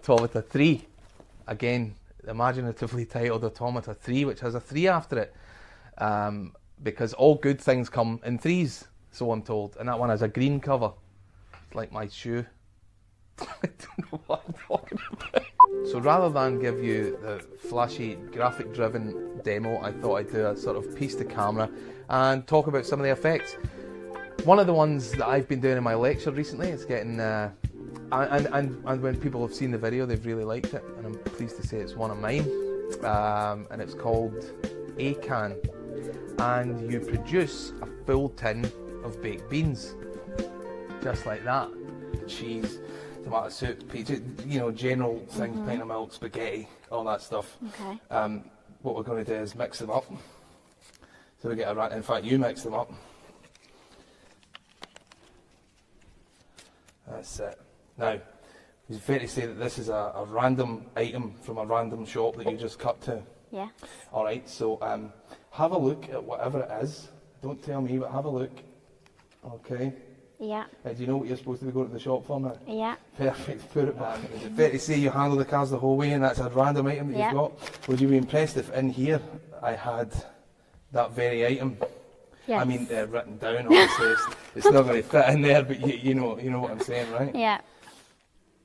Automata 3. Again, imaginatively titled Automata 3, which has a 3 after it. Because all good things come in threes, so I'm told. And that one has a green cover. It's like my shoe. I don't know what I'm talking about. So rather than give you the flashy, graphic-driven demo, I thought I'd do a sort of piece to camera and talk about some of the effects. One of the ones that I've been doing in my lecture recently is getting, and when people have seen the video, they've really liked it, and I'm pleased to say it's one of mine, and it's called A-Can, and you produce a full tin of baked beans, just like that. Cheese, tomato soup, pizza, you know, general things, pint of milk, spaghetti, all that stuff. Okay. What we're going to do is mix them up. So we get a, in fact, you mix them up. That's it. Now, it's fair to say that this is a random item from a random shop that you just cut to. Yeah. All right, so have a look at whatever it is. Don't tell me, but have a look. Okay. Yeah. Do you know what you're supposed to be going to the shop for now? Yeah. Perfect. Put it back. Is it fair to say you handle the cars the whole way and that's a random item that you've got? Would you be impressed if in here I had that very item? Yes. I mean, written down, obviously. It's not going to fit in there, but you know what I'm saying, right? Yeah.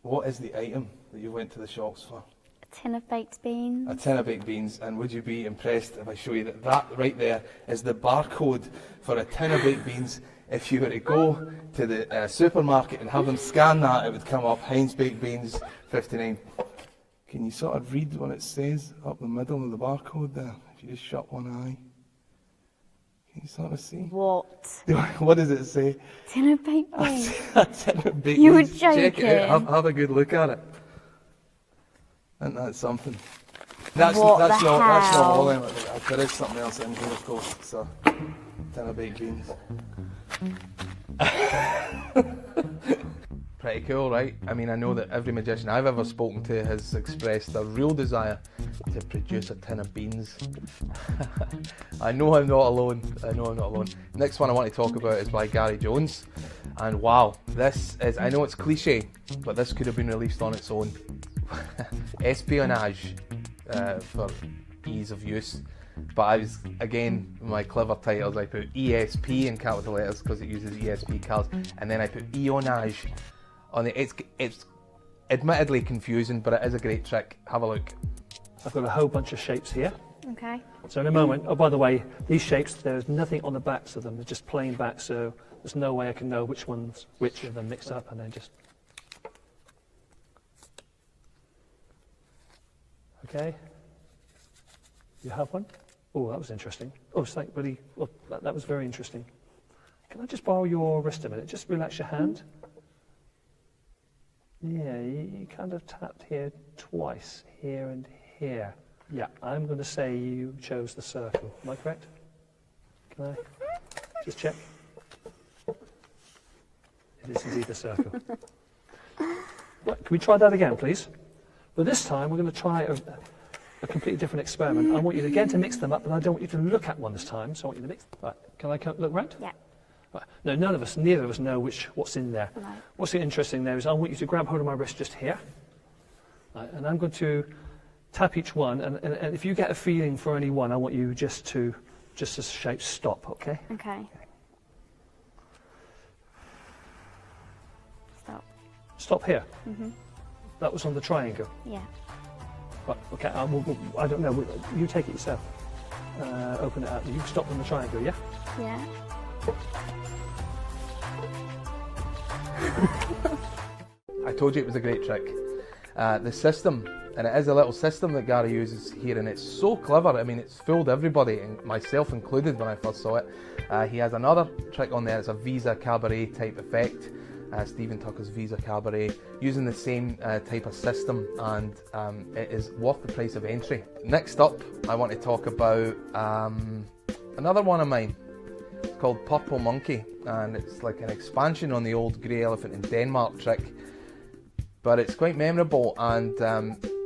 What is the item that you went to the shops for? A tin of baked beans. A tin of baked beans, and would you be impressed if I show you that right there is the barcode for a tin of baked beans? If you were to go to the supermarket and have them scan that, it would come up, Heinz baked beans, 59. Can you sort of read what it says up the middle of the barcode there? If you just shut one eye. Can you sort of see? What? What does it say? Tin of baked beans. A tin of baked You were beans. Check it out. joking. Have a good look at it. Isn't that something? That's What not the all hell? in it. There is something else in here, of course. So, tin of baked beans. Pretty cool, right? I mean, I know that every magician I've ever spoken to has expressed a real desire to produce a tin of beans. I know I'm not alone. Next one I want to talk about is by Gary Jones. And wow, this is, I know it's cliche, but this could have been released on its own. Espionage, for ease of use. But I was, again, my clever titles, I put ESP in capital letters because it uses ESP cards, and then I put Eonage on it. It's admittedly confusing, but it is a great trick. Have a look. I've got a whole bunch of shapes here. Okay. So in a moment, oh, by the way, these shapes, there's nothing on the backs of them. They're just plain backs, so there's no way I can know which one's which of them mixed up, and then just... Okay. You have one? Oh, that was interesting. Oh, thank buddy. Oh, that was very interesting. Can I just borrow your wrist a minute? Just relax your hand. Yeah, you kind of tapped here twice, here and here. Yeah, I'm going to say you chose the circle. Am I correct? Can I just check? It is indeed the circle. Right, can we try that again, please? But this time we're going to try a completely different experiment. I want you again to mix them up, but I don't want you to look at one this time, so I want you to mix. Right, can I look round? Yeah. Right. No, neither of us know what's in there. No. What's interesting there is I want you to grab hold of my wrist just here, right, and I'm going to tap each one, and if you get a feeling for any one, I want you just to shape stop, okay? Okay. Stop. Stop here. That was on the triangle. Yeah. Right, okay, I don't know, you take it yourself. Open it out. You stop on the triangle, yeah? Yeah. I told you it was a great trick. The system, and it is a little system that Gary uses here, and it's so clever. I mean, it's fooled everybody, and myself included when I first saw it. He has another trick on there. It's a Visa Cabaret type effect. Stephen Tucker's Visa Cabaret, using the same type of system, and it is worth the price of entry. Next up, I want to talk about another one of mine. It's called Purple Monkey, and it's like an expansion on the old Grey Elephant in Denmark trick, but it's quite memorable, and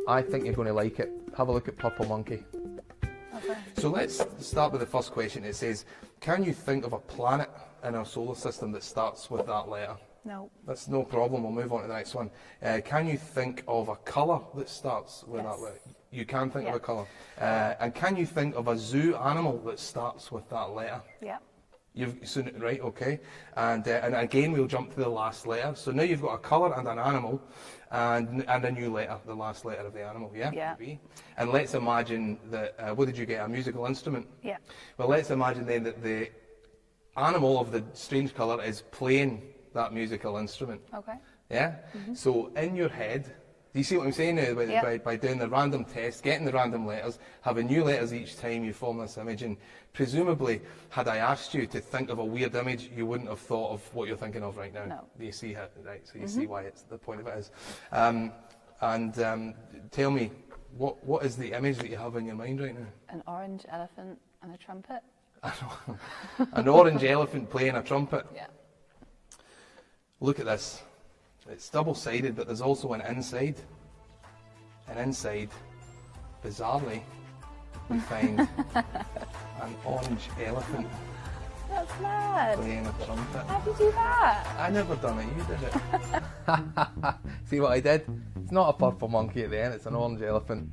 I think you're going to like it. Have a look at Purple Monkey. Okay. So let's start with the first question. It says, can you think of a planet in our solar system that starts with that letter? No. That's no problem. We'll move on to the next one. Can you think of a colour that starts with Yes. that letter? You can think of Yeah. a colour. And can you think of a zoo animal that starts with that letter? Yeah. You've soon, right? Okay. And again, we'll jump to the last letter. So now you've got a colour and an animal, and a new letter, the last letter of the animal. Yeah. Yeah. B. And let's imagine that. What did you get? A musical instrument. Yeah. Well, let's imagine then that the animal of the strange colour is playing that musical instrument. Okay. Yeah? So in your head, do you see what I'm saying now? Yeah. By doing the random test, getting the random letters, having new letters each time you form this image, and presumably, had I asked you to think of a weird image, you wouldn't have thought of what you're thinking of right now. No. Do you see how, right? So you see why it's the point of it is. Tell me, what is the image that you have in your mind right now? An orange elephant and a trumpet. An orange elephant playing a trumpet. Yeah. Look at this. It's double-sided, but there's also an inside. And inside, bizarrely, we find an orange elephant That's mad. playing a trumpet. How did you do that? I never done it, you did it. See what I did? It's not a purple monkey at the end, it's an orange elephant.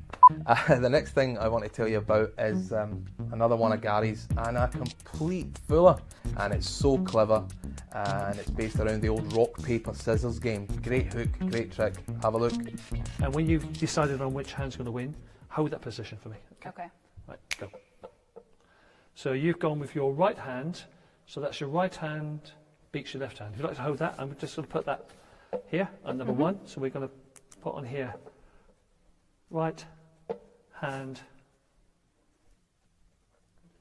The next thing I want to tell you about is another one of Gary's, and a complete fuller. And it's so clever, and it's based around the old rock, paper, scissors game. Great hook, great trick. Have a look. And when you've decided on which hand's going to win, hold that position for me. Okay. Right, go. So you've gone with your right hand, so that's your right hand beats your left hand. If you'd like to hold that, I'm just going to put that here on number one. So we're going to put on here, right hand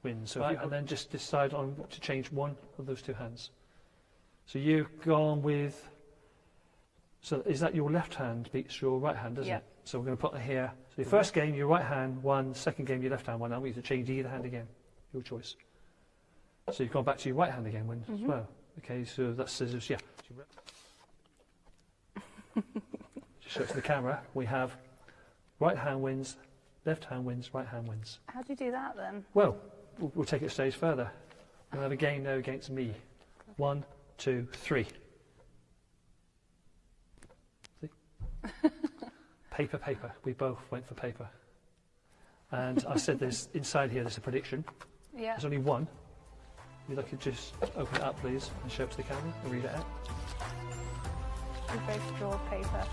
wins. So and then just decide on to change one of those two hands. So you've gone with, so is that your left hand beats your right hand, isn't Yeah. it? So we're going to put it here. So your first game, your right hand won, second game, your left hand won. I want you to change either hand again, your choice. So you've gone back to your right hand again win as well. Okay, so that's scissors, yeah. Just show it to the camera. We have right hand wins, left hand wins, right hand wins. How do you do that then? Well, we'll take it a stage further. We'll have a game now against me. 1, 2, 3. See? Paper, paper. We both went for paper. And I said there's inside here there's a prediction. Yeah. There's only one. If you'd like to just open it up, please, and show it to the camera and read it out. We both draw paper.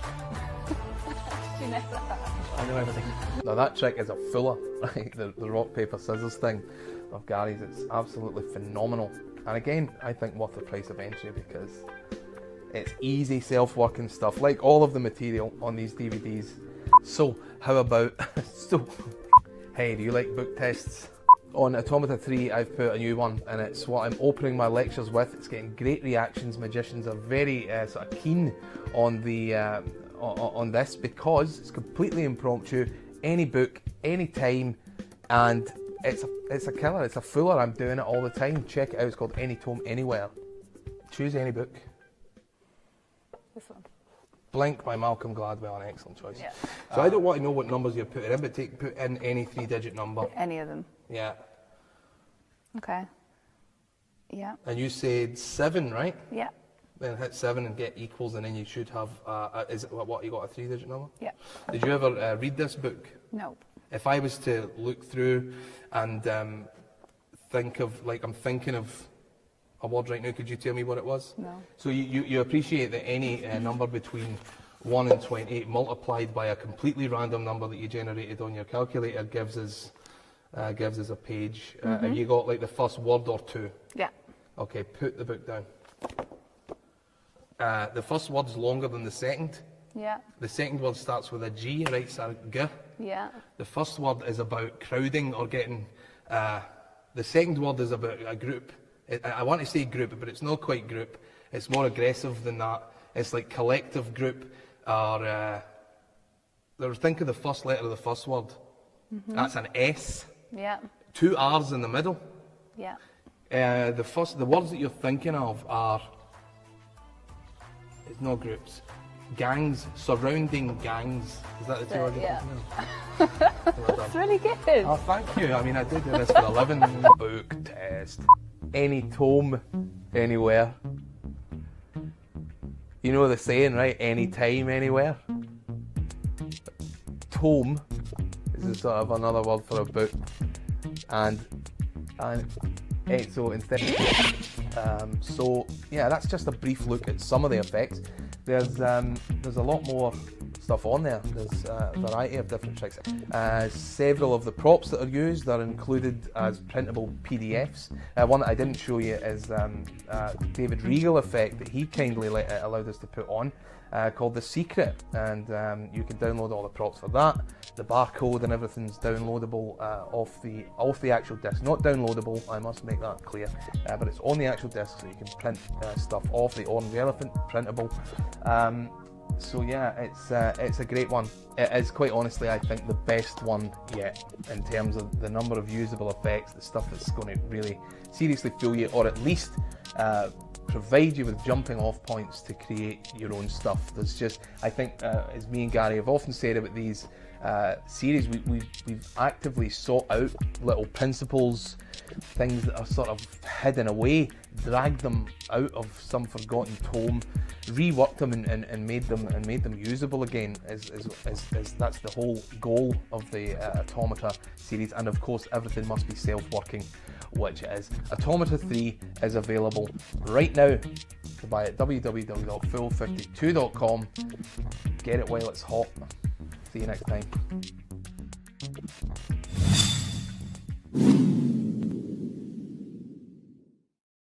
Did you know that? I know everything. Now that trick is a fuller, right? The rock, paper, scissors thing of Gary's, it's absolutely phenomenal. And again, I think worth the price of entry because it's easy self-working stuff, like all of the material on these DVDs. So, how about, hey, do you like book tests? On Automata 3, I've put a new one, and it's what I'm opening my lectures with. It's getting great reactions. Magicians are very sort of keen on the on this because it's completely impromptu. Any book, any time, and it's a killer. It's a fuller. I'm doing it all the time. Check it out. It's called Any Tome Anywhere. Choose any book. This one. Blink by Malcolm Gladwell, an excellent choice. Yeah. So I don't want to know what numbers you're putting in, but put in any 3-digit number. Any of them. Yeah. Okay. Yeah. And you said 7, right? Yeah. Then hit 7 and get equals, and then you should have, is it what, you got a 3-digit number? Yeah. Did you ever read this book? No. If I was to look through and think of, like I'm thinking of a word right now, could you tell me what it was? No. So you appreciate that any number between 1 and 28 multiplied by a completely random number that you generated on your calculator gives us a page. Have you got like the first word or two? Yeah. Okay, put the book down. The first word's longer than the second. Yeah. The second word starts with a G, right? So G. Yeah. The first word is about crowding or getting. The second word is about a group. I want to say group, but it's not quite group. It's more aggressive than that. It's like collective group. Or think of the first letter of the first word. That's an S. Yeah. 2 R's in the middle. Yeah. The words that you're thinking of are. It's not groups. Gangs, surrounding gangs. Is that the two words? Yeah. Well It's done. really good. Oh, thank you. I mean, I did do this for a living. Book test. Any tome, anywhere. You know the saying, right? Anytime, anywhere. Tome is sort of another word for a book, and so instead, so yeah, that's just a brief look at some of the effects. There's a lot more stuff on there. There's a variety of different tricks. Several of the props that are used are included as printable PDFs. One that I didn't show you is David Regal effect that he kindly allowed us to put on, called The Secret, and you can download all the props for that. The barcode and everything's downloadable off the actual disc. Not downloadable, I must make that clear, but it's on the actual disc, so you can print stuff off the orange elephant, printable. So yeah, it's a great one. It is, quite honestly, I think the best one yet in terms of the number of usable effects, the stuff that's going to really seriously fool you, or at least provide you with jumping off points to create your own stuff. There's just, I think, as me and Gary have often said about these series, we've actively sought out little principles, things that are sort of hidden away, dragged them out of some forgotten tome, reworked them and made them usable again. As that's the whole goal of the Automata series, and of course everything must be self-working, which it is. Automata 3 is available right now to buy at www.full52.com. Get it while it's hot. See you next time.